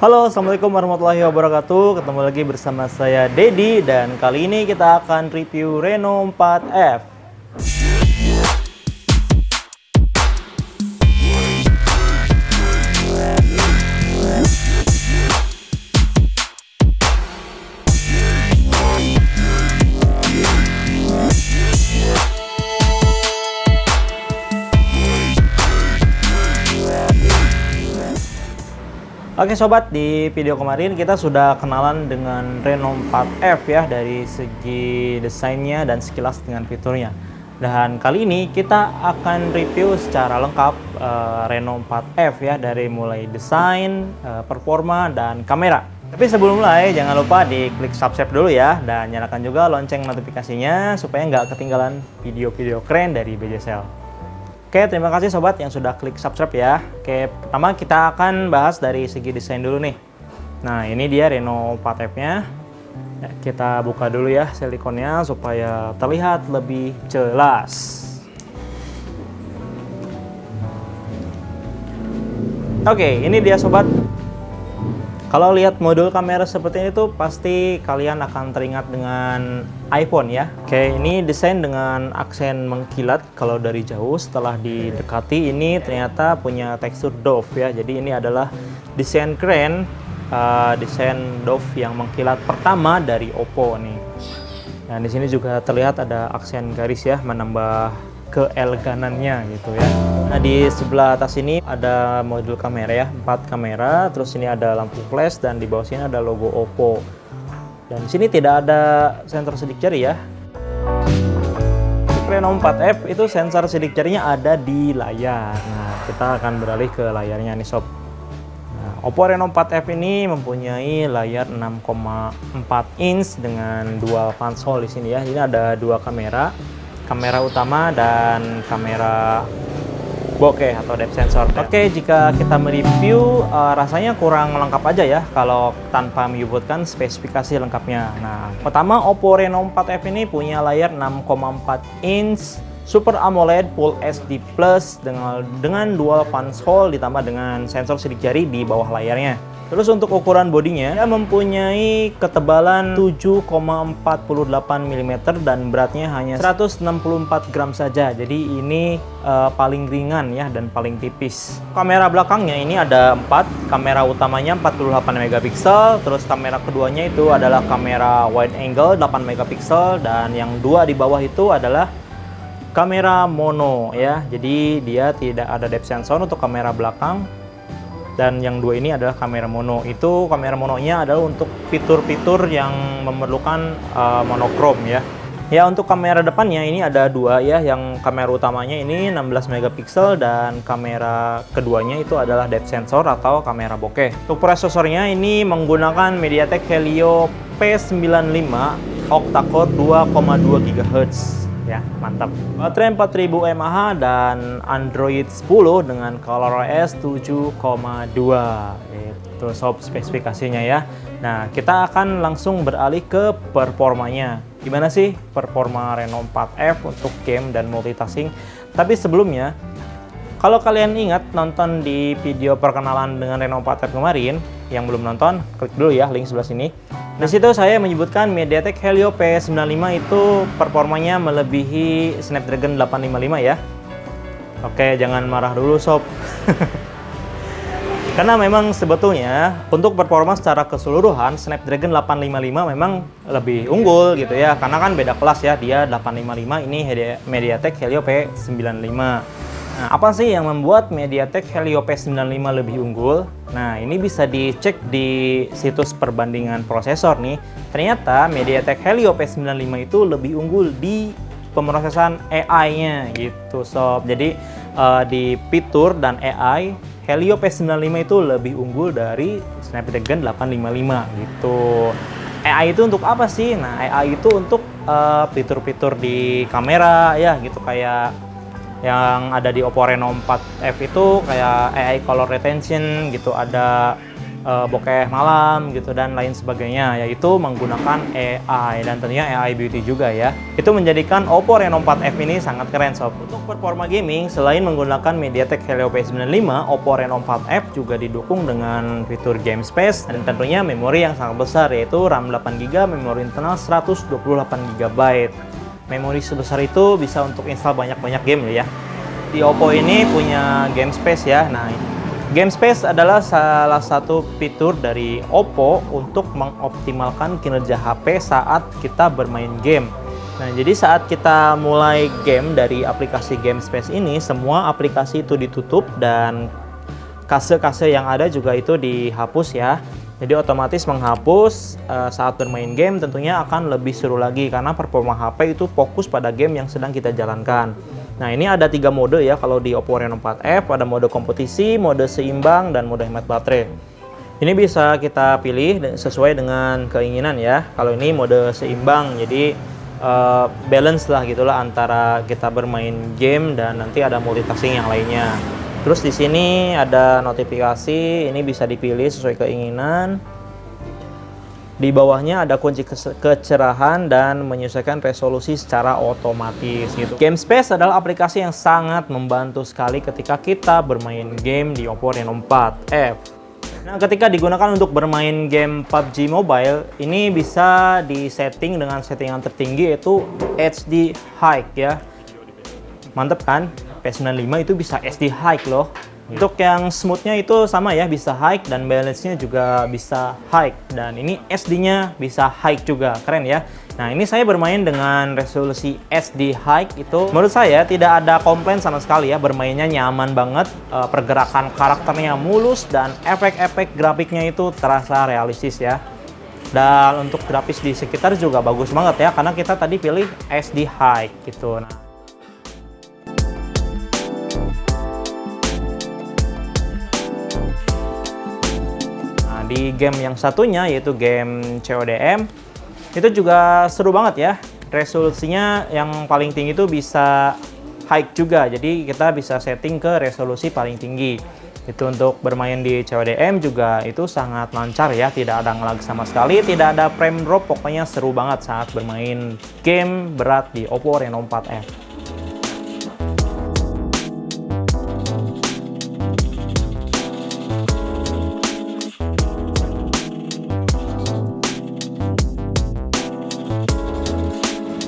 Halo, assalamualaikum warahmatullahi wabarakatuh. Ketemu lagi bersama saya Dedi dan kali ini kita akan review Reno 4F. Oke sobat, di video kemarin kita sudah kenalan dengan Reno 4F ya, dari segi desainnya dan sekilas dengan fiturnya. Dan kali ini kita akan review secara lengkap Reno 4F ya, dari mulai desain, performa, dan kamera. Tapi sebelum mulai jangan lupa diklik subscribe dulu ya, dan nyalakan juga lonceng notifikasinya supaya nggak ketinggalan video-video keren dari BJSL. Oke, terima kasih sobat yang sudah klik subscribe ya. Oke, pertama kita akan bahas dari segi desain dulu nih. Nah, ini dia Reno 4F-nya. Ya, kita buka dulu ya silikonnya supaya terlihat lebih jelas. Oke, ini dia sobat. Kalau lihat modul kamera seperti ini tuh pasti kalian akan teringat dengan iPhone ya. Oke, ini desain dengan aksen mengkilat kalau dari jauh. Setelah didekati ini ternyata punya tekstur dove ya. Jadi ini adalah desain keren, desain dove yang mengkilat pertama dari Oppo nih. Dan di sini juga terlihat ada aksen garis ya, menambah keeleganannya gitu ya. Nah, di sebelah atas ini ada modul kamera ya, 4 kamera, terus ini ada lampu flash dan di bawah sini ada logo Oppo. Dan di sini tidak ada sensor sidik jari ya. Reno 4F itu sensor sidik jarinya ada di layar. Nah, kita akan beralih ke layarnya nih sob. Nah, Oppo Reno 4F ini mempunyai layar 6,4 inch dengan dual console di sini ya. Ini ada 2 kamera. Kamera utama dan kamera bokeh atau depth sensor. Oke, jika kita mereview rasanya kurang lengkap aja ya kalau tanpa menyebutkan spesifikasi lengkapnya. Nah, pertama Oppo Reno 4F ini punya layar 6,4 inch Super AMOLED Full HD Plus dengan dual punch hole ditambah dengan sensor sidik jari di bawah layarnya. Terus untuk ukuran bodinya, dia mempunyai ketebalan 7,48 mm dan beratnya hanya 164 gram saja. Jadi ini paling ringan ya dan paling tipis. Kamera belakangnya ini ada 4. Kamera utamanya 48 megapiksel, terus kamera keduanya itu adalah kamera wide angle 8 megapiksel dan yang 2 di bawah itu adalah kamera mono ya. Jadi dia tidak ada depth sensor untuk kamera belakang. Dan yang 2 ini adalah kamera mono. Itu kamera mononya adalah untuk fitur-fitur yang memerlukan monokrom ya. Ya, untuk kamera depannya ini ada 2 ya. Yang kamera utamanya ini 16 megapiksel dan kamera keduanya itu adalah depth sensor atau kamera bokeh. Untuk prosesornya ini menggunakan MediaTek Helio P95 octa-core 2,2 GHz. Ya, mantap. Baterai 4000 mAh dan Android 10 dengan ColorOS 7,2. Itu sob spesifikasinya ya. Nah, kita akan langsung beralih ke performanya. Gimana sih performa Reno 4F untuk game dan multitasking? Tapi sebelumnya, kalau kalian ingat nonton di video perkenalan dengan Reno 4F kemarin, yang belum nonton, klik dulu ya link sebelah sini. Di situ saya menyebutkan MediaTek Helio P95 itu performanya melebihi Snapdragon 855 ya. Oke, jangan marah dulu sob. Karena memang sebetulnya untuk performa secara keseluruhan Snapdragon 855 memang lebih unggul gitu ya. Karena kan beda kelas ya, dia 855, ini MediaTek Helio P95. Nah, apa sih yang membuat MediaTek Helio P95 lebih unggul? Nah, ini bisa dicek di situs perbandingan prosesor nih. Ternyata MediaTek Helio P95 itu lebih unggul di pemrosesan AI-nya gitu sob. Jadi di fitur dan AI, Helio P95 itu lebih unggul dari Snapdragon 855 gitu. AI itu untuk apa sih? Nah, AI itu untuk fitur-fitur di kamera ya gitu, kayak yang ada di Oppo Reno 4F itu kayak AI color retention gitu, ada bokeh malam gitu dan lain sebagainya, yaitu menggunakan AI dan tentunya AI Beauty juga ya. Itu menjadikan Oppo Reno 4F ini sangat keren sob. Untuk performa gaming, selain menggunakan MediaTek Helio P95, Oppo Reno 4F juga didukung dengan fitur game space dan tentunya memori yang sangat besar, yaitu RAM 8GB, memori internal 128GB. Memori sebesar itu bisa untuk install banyak-banyak game ya. Di Oppo ini punya game space ya. Nah, game space adalah salah satu fitur dari Oppo untuk mengoptimalkan kinerja HP saat kita bermain game. Nah, jadi saat kita mulai game dari aplikasi game space ini, semua aplikasi itu ditutup dan kase-kase yang ada juga itu dihapus ya. Jadi otomatis menghapus saat bermain game tentunya akan lebih seru lagi karena performa HP itu fokus pada game yang sedang kita jalankan. Nah, ini ada 3 mode ya kalau di Oppo Reno 4F, ada mode kompetisi, mode seimbang, dan mode hemat baterai. Ini bisa kita pilih sesuai dengan keinginan ya. Kalau ini mode seimbang, jadi balance lah gitulah antara kita bermain game dan nanti ada multitasking yang lainnya. Terus di sini ada notifikasi, ini bisa dipilih sesuai keinginan. Di bawahnya ada kunci kecerahan dan menyesuaikan resolusi secara otomatis gitu. Game Space adalah aplikasi yang sangat membantu sekali ketika kita bermain game di Oppo Reno 4F. Nah, ketika digunakan untuk bermain game PUBG Mobile, ini bisa disetting dengan settingan tertinggi yaitu HD High ya. Mantep kan? P95 itu bisa HD High loh. Untuk yang smoothnya itu sama ya, bisa high dan balance-nya juga bisa high. Dan ini SD-nya bisa high juga, keren ya. Nah, ini saya bermain dengan resolusi SD high itu menurut saya tidak ada komplain sama sekali ya. Bermainnya nyaman banget, pergerakan karakternya mulus dan efek-efek grafiknya itu terasa realistis ya. Dan untuk grafis di sekitar juga bagus banget ya, karena kita tadi pilih SD high gitu. Di game yang satunya yaitu game CODM itu juga seru banget ya, resolusinya yang paling tinggi itu bisa high juga, jadi kita bisa setting ke resolusi paling tinggi. Itu untuk bermain di CODM juga itu sangat lancar ya, tidak ada ngelag sama sekali, tidak ada frame drop, pokoknya seru banget saat bermain game berat di Oppo Reno 4F.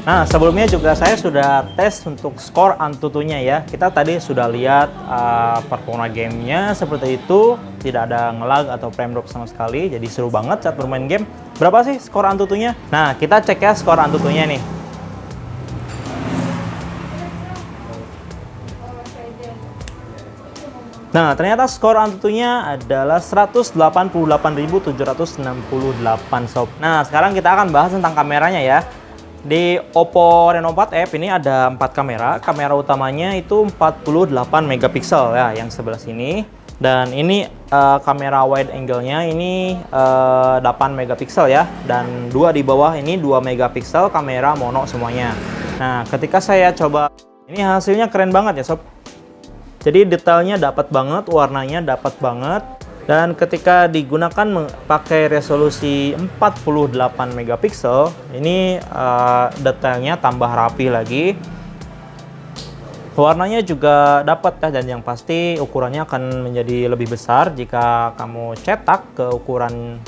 Nah, sebelumnya juga saya sudah tes untuk skor Antutunya ya. Kita tadi sudah lihat performa gamenya seperti itu, tidak ada ngelag atau frame drop sama sekali, jadi seru banget saat bermain game. Berapa sih skor Antutunya? Nah, kita cek ya skor Antutunya nih. Nah, ternyata skor Antutunya adalah 188.768 sob. Nah, sekarang kita akan bahas tentang kameranya ya. Di Oppo Reno 4F ini ada 4 kamera. Kamera utamanya itu 48 megapiksel ya, yang sebelah sini. Dan ini kamera wide angle-nya ini 8 megapiksel ya. Dan 2 di bawah ini 2 megapiksel, kamera mono semuanya. Nah, ketika saya coba, ini hasilnya keren banget ya sob. Jadi detailnya dapat banget, warnanya dapat banget. Dan ketika digunakan pakai resolusi 48 megapiksel, ini detailnya tambah rapi lagi. Warnanya juga dapat ya, dan yang pasti ukurannya akan menjadi lebih besar jika kamu cetak ke ukuran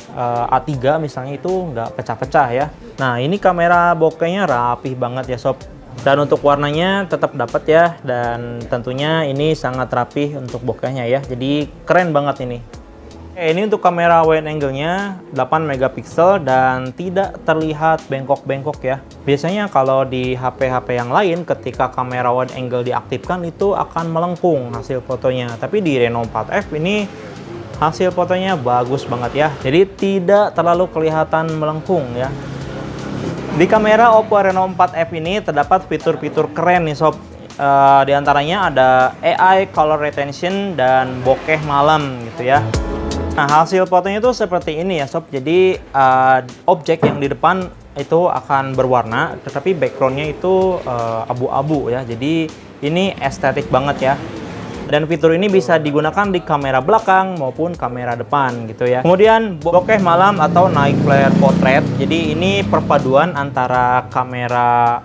A3 misalnya, itu nggak pecah-pecah ya. Nah, ini kamera bokehnya rapih banget ya sob. Dan untuk warnanya tetap dapat ya, dan tentunya ini sangat rapih untuk bokehnya ya. Jadi keren banget ini. Ini untuk kamera wide angle-nya 8 megapiksel dan tidak terlihat bengkok-bengkok ya. Biasanya kalau di HP-HP yang lain ketika kamera wide angle diaktifkan itu akan melengkung hasil fotonya. Tapi di Reno 4F ini hasil fotonya bagus banget ya. Jadi tidak terlalu kelihatan melengkung ya. Di kamera Oppo Reno 4F ini terdapat fitur-fitur keren nih sob. Di antaranya ada AI color retention dan bokeh malam gitu ya. Nah, hasil fotonya itu seperti ini ya sob. Jadi objek yang di depan itu akan berwarna, tetapi backgroundnya itu abu-abu ya. Jadi ini estetik banget ya. Dan fitur ini bisa digunakan di kamera belakang maupun kamera depan gitu ya. Kemudian bokeh malam atau night flare portrait. Jadi ini perpaduan antara kamera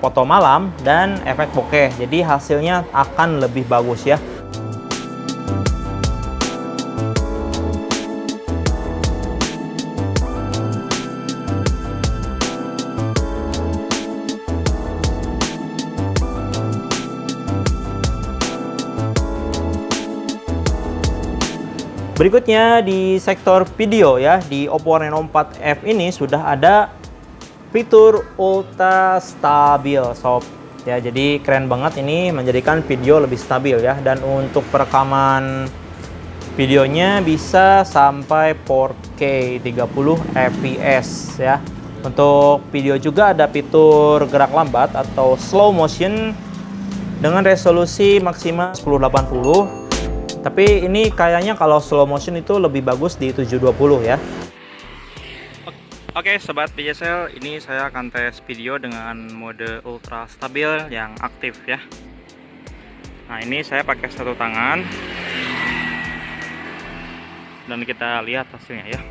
foto malam dan efek bokeh. Jadi hasilnya akan lebih bagus ya. Berikutnya di sektor video ya, di Oppo Reno 4F ini sudah ada fitur Ultra Stabil sob. Ya, jadi keren banget ini menjadikan video lebih stabil ya, dan untuk perekaman videonya bisa sampai 4K 30 fps ya. Untuk video juga ada fitur gerak lambat atau slow motion dengan resolusi maksimal 1080. Tapi ini kayaknya kalau slow motion itu lebih bagus di 720 ya. Oke sobat PJSL, ini saya akan tes video dengan mode ultra stabil yang aktif ya. Nah ini saya pakai satu tangan dan kita lihat hasilnya ya.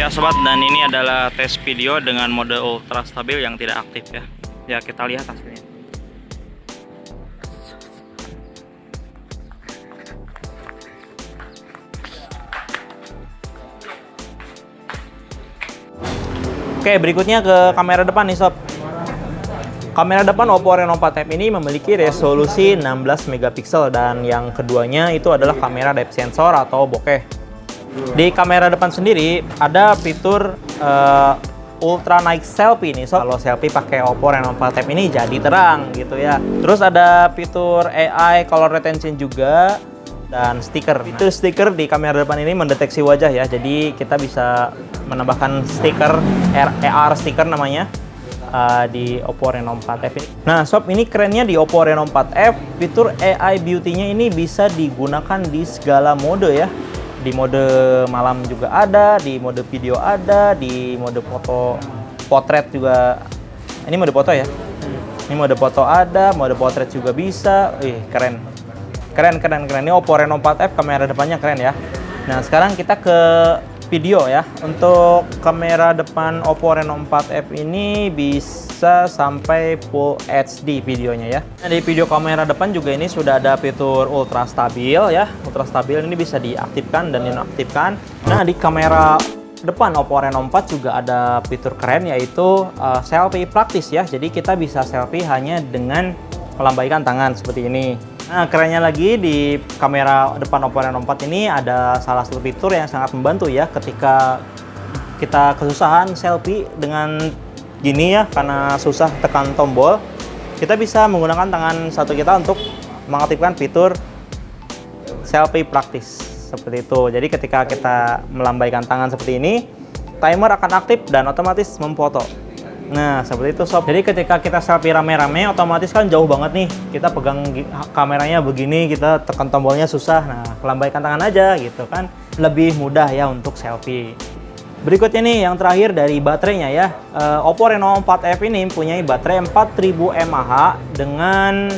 Ya sobat, dan ini adalah tes video dengan mode ultra stabil yang tidak aktif ya. Ya kita lihat hasilnya. Oke, berikutnya ke kamera depan nih sob. Kamera depan Oppo Reno 4F ini memiliki resolusi 16 megapiksel dan yang keduanya itu adalah kamera depth sensor atau bokeh. Di kamera depan sendiri ada fitur Ultra Night Selfie nih. So, kalau selfie pakai Oppo Reno 4F ini jadi terang gitu ya. Terus ada fitur AI color retention juga dan stiker. Fitur stiker di kamera depan ini mendeteksi wajah ya. Jadi kita bisa menambahkan stiker AR stiker namanya di Oppo Reno 4F ini. Nah, sob, ini kerennya di Oppo Reno 4F, fitur AI Beauty-nya ini bisa digunakan di segala mode ya. Di mode malam juga ada, di mode video ada, di mode foto potret juga. Ini mode foto ya. Ini mode foto ada, mode potret juga bisa. Keren. Keren. Ini Oppo Reno 4F kamera depannya keren ya. Nah, sekarang kita ke video ya. Untuk kamera depan Oppo Reno 4F ini bisa sampai Full HD videonya ya. Nah, di video kamera depan juga ini sudah ada fitur ultra stabil ya. Ultra stabil ini bisa diaktifkan dan dinonaktifkan. Nah, di kamera depan Oppo Reno 4 juga ada fitur keren yaitu selfie praktis ya. Jadi kita bisa selfie hanya dengan melambaikan tangan seperti ini. Nah, kerennya lagi di kamera depan Oppo Reno 4 ini ada salah satu fitur yang sangat membantu ya ketika kita kesusahan selfie dengan gini ya, karena susah tekan tombol. Kita bisa menggunakan tangan satu kita untuk mengaktifkan fitur selfie praktis seperti itu. Jadi ketika kita melambaikan tangan seperti ini, timer akan aktif dan otomatis memfoto. Nah, seperti itu sob. Jadi ketika kita selfie rame-rame, otomatis kan jauh banget nih. Kita pegang kameranya begini, kita tekan tombolnya susah. Nah, lambaikan tangan aja gitu kan. Lebih mudah ya untuk selfie. Berikutnya nih yang terakhir dari baterainya ya. Oppo Reno 4F ini mempunyai baterai 4000 mAh dengan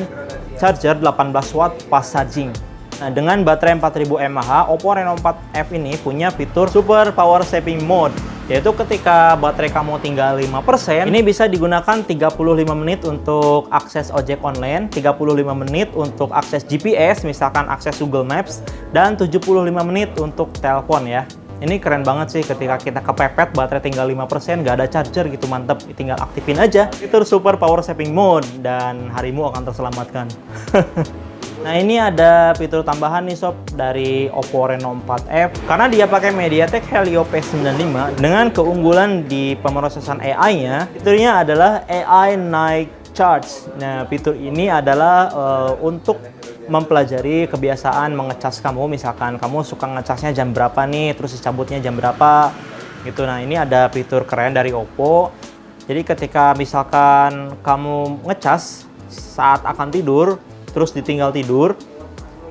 charger 18 watt fast charging. Nah, dengan baterai 4000 mAh, Oppo Reno 4F ini punya fitur Super Power Saving Mode. Yaitu ketika baterai kamu tinggal 5%, ini bisa digunakan 35 menit untuk akses ojek online, 35 menit untuk akses GPS, misalkan akses Google Maps, dan 75 menit untuk telepon ya. Ini keren banget sih ketika kita kepepet baterai tinggal 5%, nggak ada charger gitu, mantep. Tinggal aktifin aja fitur Super Power Saving Mode dan harimu akan terselamatkan. Nah, ini ada fitur tambahan nih sob dari Oppo Reno 4F karena dia pakai MediaTek Helio P95 dengan keunggulan di pemrosesan AI-nya. Fiturnya adalah AI Night Charge. Nah, fitur ini adalah untuk mempelajari kebiasaan mengecas kamu. Misalkan kamu suka ngecasnya jam berapa nih, terus dicabutnya jam berapa gitu. Nah, ini ada fitur keren dari Oppo. Jadi ketika misalkan kamu ngecas saat akan tidur, terus ditinggal tidur,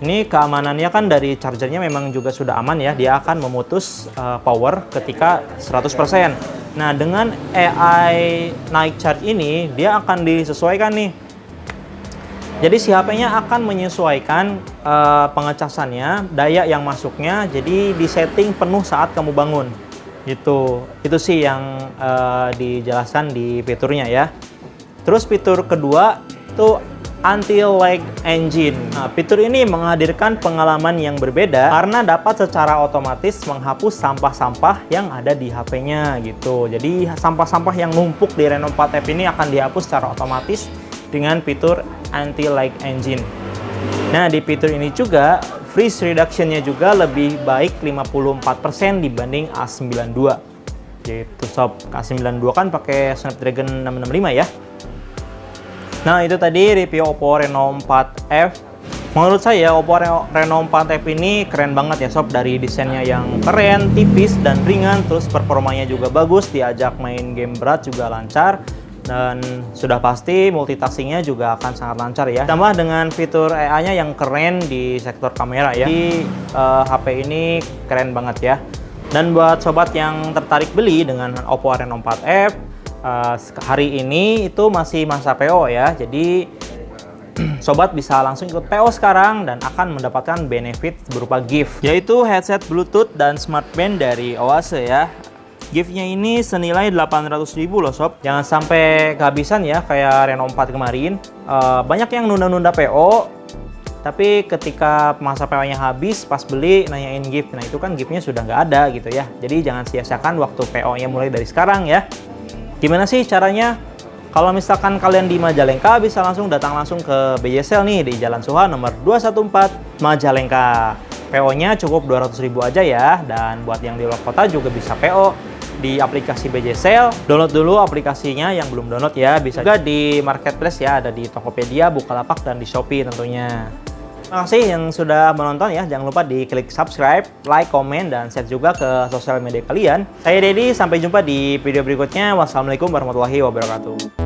Ini keamanannya kan dari chargernya memang juga sudah aman ya. Dia akan memutus power ketika 100%. Nah, dengan AI Night Charge ini, dia akan disesuaikan nih. Jadi si HP-nya akan menyesuaikan pengecasannya, daya yang masuknya, jadi disetting penuh saat kamu bangun. Gitu. Itu sih yang dijelaskan di fiturnya ya. Terus fitur kedua itu Anti-lag engine. Nah, fitur ini menghadirkan pengalaman yang berbeda karena dapat secara otomatis menghapus sampah-sampah yang ada di HP-nya gitu. Jadi sampah-sampah yang numpuk di Reno 4F ini akan dihapus secara otomatis dengan fitur Anti-lag engine. Nah, di fitur ini juga freeze reduction-nya juga lebih baik 54% dibanding A92. Gitu sob. A92 kan pakai Snapdragon 665 ya. Nah, itu tadi review Oppo Reno 4F. Menurut saya Oppo Reno 4F ini keren banget ya sob, dari desainnya yang keren, tipis dan ringan, terus performanya juga bagus, diajak main game berat juga lancar, dan sudah pasti multitaskingnya juga akan sangat lancar ya. Tambah dengan fitur AI-nya yang keren di sektor kamera ya. Jadi HP ini keren banget ya. Dan buat sobat yang tertarik beli dengan Oppo Reno 4F, hari ini itu masih masa PO ya, jadi sobat bisa langsung ikut PO sekarang dan akan mendapatkan benefit berupa gift, yaitu headset Bluetooth dan smartband dari Oase ya. Giftnya ini senilai 800.000 loh sob, jangan sampai kehabisan ya kayak Reno 4 kemarin. Banyak yang nunda-nunda PO, tapi ketika masa PO-nya habis pas beli nanyain gift, nah itu kan giftnya sudah nggak ada gitu ya. Jadi jangan sia-siakan waktu PO-nya mulai dari sekarang ya. Gimana sih caranya? Kalau misalkan kalian di Majalengka, bisa datang langsung ke BJSL nih di Jalan Suha nomor 214 Majalengka. PO-nya cukup 200.000 aja ya. Dan buat yang di luar kota juga bisa PO di aplikasi BJSL. Download dulu aplikasinya yang belum download ya. Bisa juga di marketplace ya, ada di Tokopedia, Bukalapak, dan di Shopee tentunya. Terima kasih yang sudah menonton ya. Jangan lupa di klik subscribe, like, komen, dan share juga ke sosial media kalian. Saya Dedi, sampai jumpa di video berikutnya. Wassalamualaikum warahmatullahi wabarakatuh.